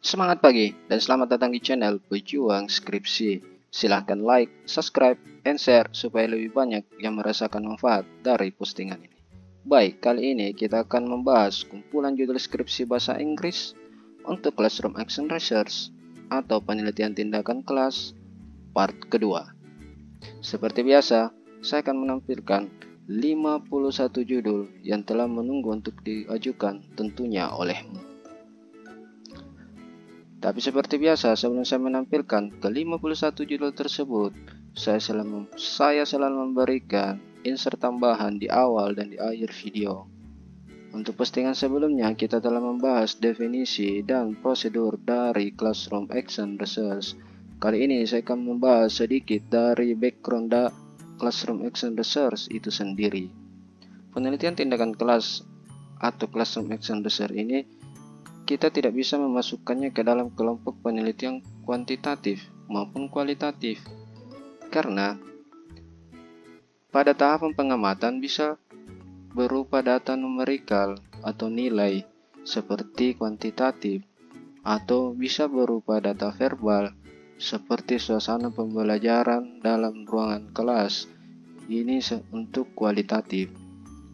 Semangat pagi dan selamat datang di channel Pejuang Skripsi. Silahkan like, subscribe, and share supaya lebih banyak yang merasakan manfaat dari postingan ini. Baik, kali ini kita akan membahas kumpulan judul skripsi bahasa Inggris untuk Classroom Action Research atau penelitian tindakan kelas part kedua. Seperti biasa, saya akan menampilkan 51 judul yang telah menunggu untuk diajukan tentunya olehmu. Tapi seperti biasa, sebelum saya menampilkan ke 51 judul tersebut, saya selalu memberikan insert tambahan di awal dan di akhir video. Untuk postingan sebelumnya, kita telah membahas definisi dan prosedur dari Classroom Action Research. Kali ini saya akan membahas sedikit dari background Classroom Action Research itu sendiri. Penelitian tindakan kelas atau Classroom Action Research ini kita tidak bisa memasukkannya ke dalam kelompok penelitian kuantitatif maupun kualitatif, karena pada tahapan pengamatan bisa berupa data numerikal atau nilai seperti kuantitatif, atau bisa berupa data verbal seperti suasana pembelajaran dalam ruangan kelas. Ini untuk kualitatif.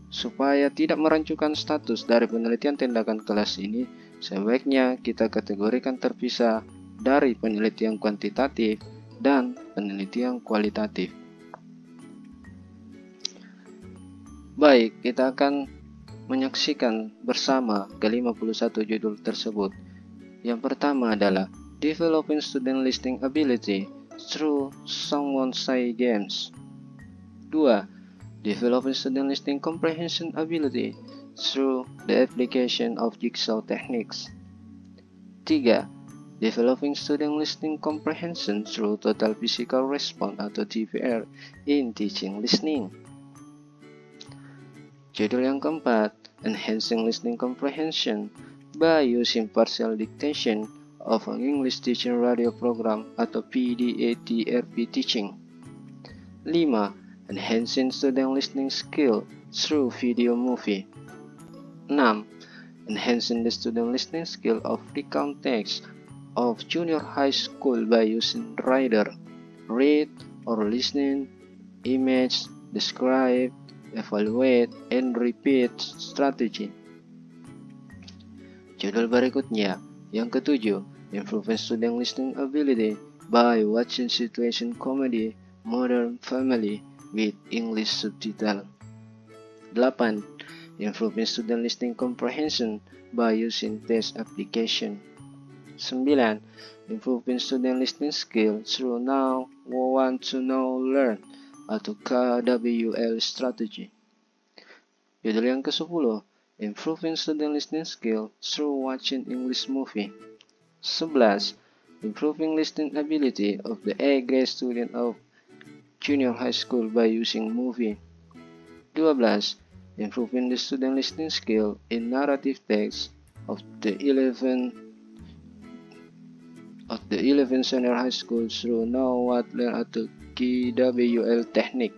Supaya tidak merancukan status dari penelitian tindakan kelas ini, sebaiknya kita kategorikan terpisah dari penelitian kuantitatif dan penelitian kualitatif. Baik, kita akan menyaksikan bersama ke-51 judul tersebut. Yang pertama adalah Developing Student Listening Ability Through Someone-Say Games. 2. Developing Student Listening Comprehension Ability through the application of jigsaw techniques. 3. Developing Student Listening Comprehension through Total Physical Response atau TPR in Teaching Listening. Judul yang keempat, Enhancing Listening Comprehension by Using Partial Dictation of an English Teaching Radio Program atau PDA-TRP Teaching. 5. Enhancing student listening skill through video movie. 6. Enhancing the student listening skill of recount text of junior high school by using reader, read, or listening, image, describe, evaluate, and repeat strategy. Judul berikutnya, yang ketujuh, Improving Student Listening Ability by watching situation comedy, Modern Family, with English subtitle. 8. Improving Student Listening Comprehension by using test application. 9. Improving Student Listening Skill through Know, Want to Know, Learn atau KWL Strategy. Judul yang ke-10, Improving Student Listening Skill through Watching English Movie. 11. Improving Listening Ability of the A-grade student of junior high school by using movie. 12. Improving the student listening skill in narrative text of the 11 senior high school through Know, What, Learn atau KWL technique.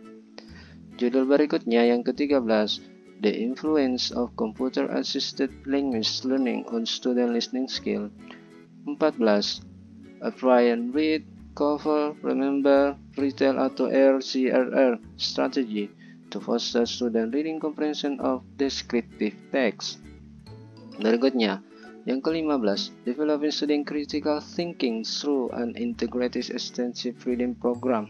Judul berikutnya yang ke-13, The Influence of Computer Assisted Language Learning on Student Listening Skill. 14. Apply and Read, Cover, Remember, Retell atau RCRR Strategy to foster student reading comprehension of descriptive text. Berikutnya, yang ke-15, Developing Student Critical Thinking through an Integrated Extensive Reading Program.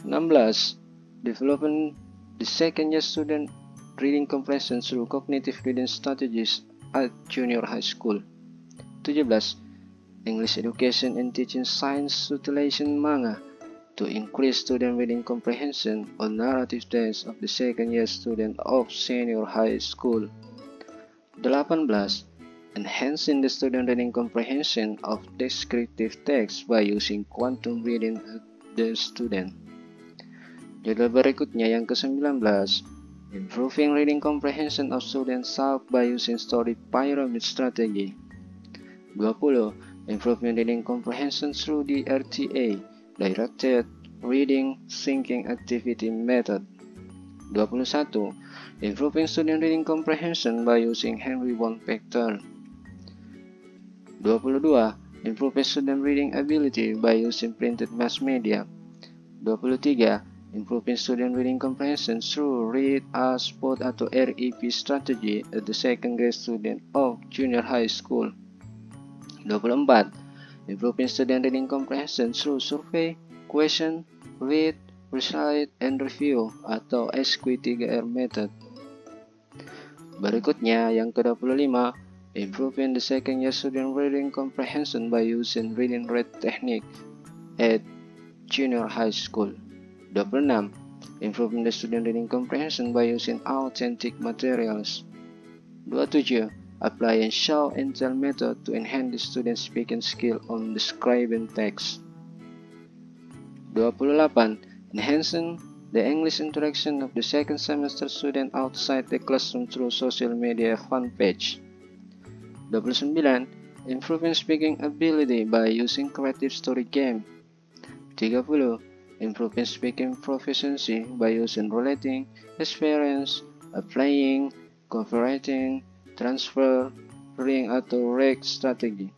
16. Developing the second year student reading comprehension through cognitive reading strategies at junior high school. 17. English Education and Teaching Science Utilization Manga to increase student reading comprehension on narrative text of the second year student of senior high school. 18. Enhancing the student reading comprehension of descriptive text by using quantum reading at the student. Judul berikutnya yang ke-19, Improving Reading Comprehension of Student Self by using Story Pyramid Strategy. 20. Improving Reading Comprehension through the RTA, Directed Reading Thinking Activity Method. 21. Improving Student Reading Comprehension by using Henry Wong Pattern. 22. Improve student reading ability by using printed mass media. 23. Improving student reading comprehension through Read as Spot atau REP strategy at the second grade student of junior high school. 24. Improving student reading comprehension through survey, question, read, recite, and review atau SQ3R method. Berikutnya yang ke-25, improving the second year student reading comprehension by using read and write technique at junior high school. 26. Improving the student reading comprehension by using authentic materials. 27. Applying show and tell method to enhance the student speaking skill on describing text. 28. Enhancing the English interaction of the second semester student outside the classroom through social media fan page. 29. Improving speaking ability by using creative story game. 30. Improving speaking proficiency by using relating, experience, applying, copywriting, transferring atau reg strategi.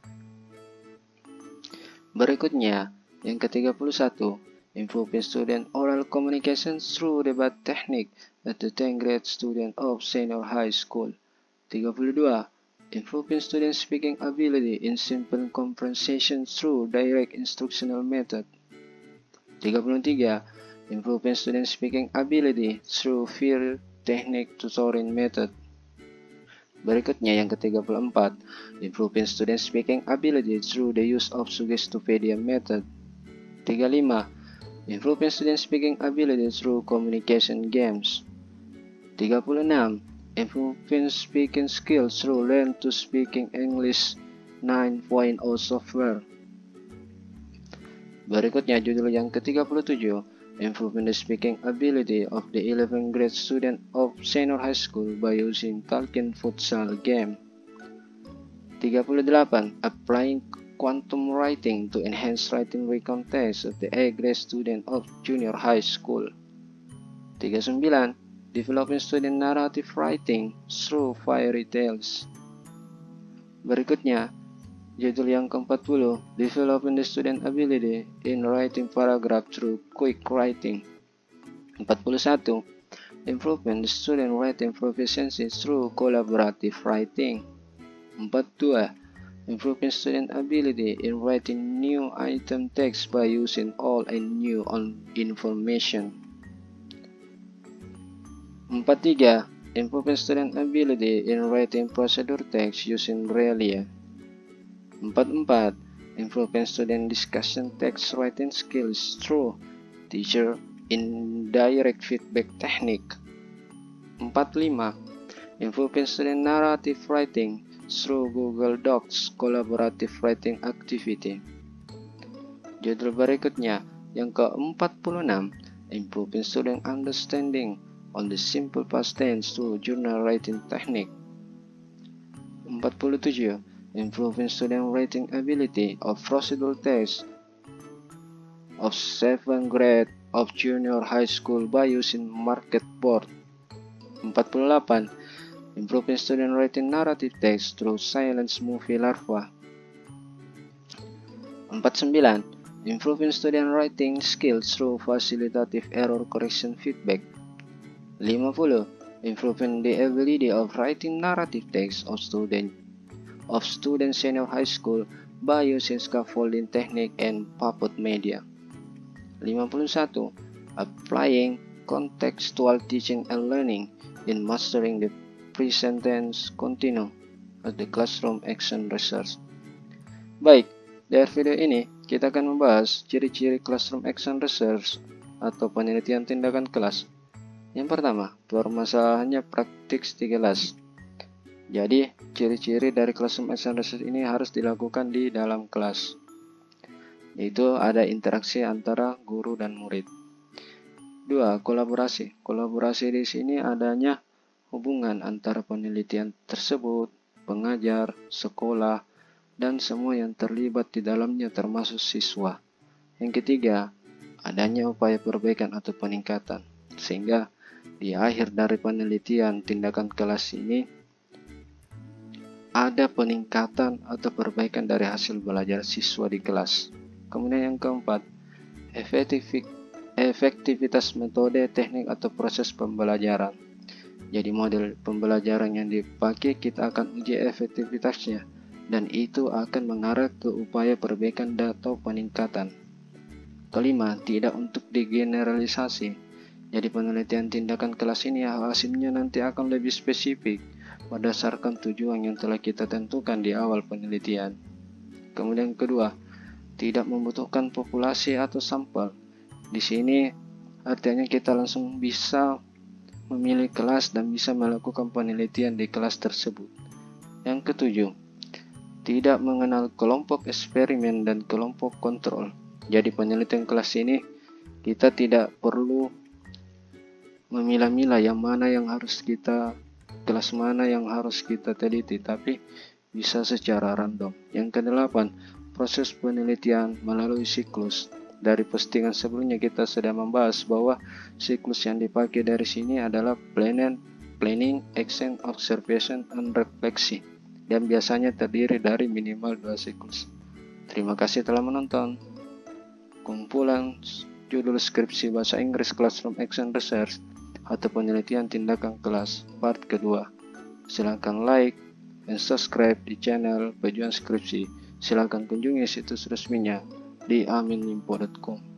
Berikutnya, yang ke-31, improving student oral communication through debate technique at the 10th grade student of senior high school. 32. Improving student speaking ability in simple conversation through direct instructional method. 33. Improving student speaking ability through field technique tutoring method. Berikutnya yang ke-34, improving student speaking ability through the use of Suggestopedia method. 35. Improving student speaking ability through communication games. 36. Improving speaking skills through Learn to Speaking English 9.0 software. Berikutnya judul yang ke-37, improving the speaking ability of the 11th grade student of senior high school by using Talking Futsal game. 38. Applying quantum writing to enhance writing recon test of the 8th grade student of junior high school. 39. Developing student narrative writing through fairy tales. Berikutnya judul yang ke-40, developing the student ability in writing paragraph through quick writing. 41. Improving the student writing proficiency through collaborative writing. 42. Improving student ability in writing new item text by using old and new information. 43. Improving student ability in writing procedure text using Realia. 44. Improving student discussion text writing skills through teacher indirect feedback technique. 45. Improving student narrative writing through Google Docs collaborative writing activity. Judul berikutnya yang ke-46, improving student understanding on the simple past tense through journal writing technique. 47. Improving student writing ability of procedural test of 7th grade of junior high school by using market board. 48. Improving student writing narrative text through silence movie larva. 49. Improving student writing skills through facilitative error correction feedback. 50. Improving the ability of writing narrative text of student senior high school by using scaffolding technique and puppet media. 51. Applying contextual teaching and learning in mastering the present tense continuum at the classroom action research. Baik, dari video ini kita akan membahas ciri-ciri classroom action research atau penelitian tindakan kelas. Yang pertama, permasalahannya praktik di kelas. Jadi, ciri-ciri dari classroom action research ini harus dilakukan di dalam kelas. Yaitu ada interaksi antara guru dan murid. 2. Kolaborasi. Kolaborasi di sini adanya hubungan antara penelitian tersebut, pengajar, sekolah, dan semua yang terlibat di dalamnya termasuk siswa. Yang ketiga, adanya upaya perbaikan atau peningkatan. Sehingga di akhir dari penelitian tindakan kelas ini ada peningkatan atau perbaikan dari hasil belajar siswa di kelas. Kemudian yang keempat, efektivitas metode, teknik atau proses pembelajaran. Jadi model pembelajaran yang dipakai kita akan uji efektivitasnya, dan itu akan mengarah ke upaya perbaikan atau peningkatan. Kelima, tidak untuk digeneralisasi. Jadi penelitian tindakan kelas ini hasilnya nanti akan lebih spesifik berdasarkan tujuan yang telah kita tentukan di awal penelitian. Kemudian kedua, tidak membutuhkan populasi atau sampel. Di sini artinya kita langsung bisa memilih kelas dan bisa melakukan penelitian di kelas tersebut. Yang ketujuh, tidak mengenal kelompok eksperimen dan kelompok kontrol. Jadi penelitian kelas ini kita tidak perlu memilah-milah kelas mana yang harus kita teliti, tapi bisa secara random. Yang kedelapan, proses penelitian melalui siklus. Dari postingan sebelumnya kita sudah membahas bahwa siklus yang dipakai dari sini adalah planning, action, observation, and refleksi, dan biasanya terdiri dari minimal 2 siklus. Terima kasih telah menonton. Kumpulan judul skripsi bahasa Inggris Classroom Action Research atau penelitian tindakan kelas part kedua. Silakan like dan subscribe di channel Pejuang Skripsi. Silakan kunjungi situs resminya di amininfo.com.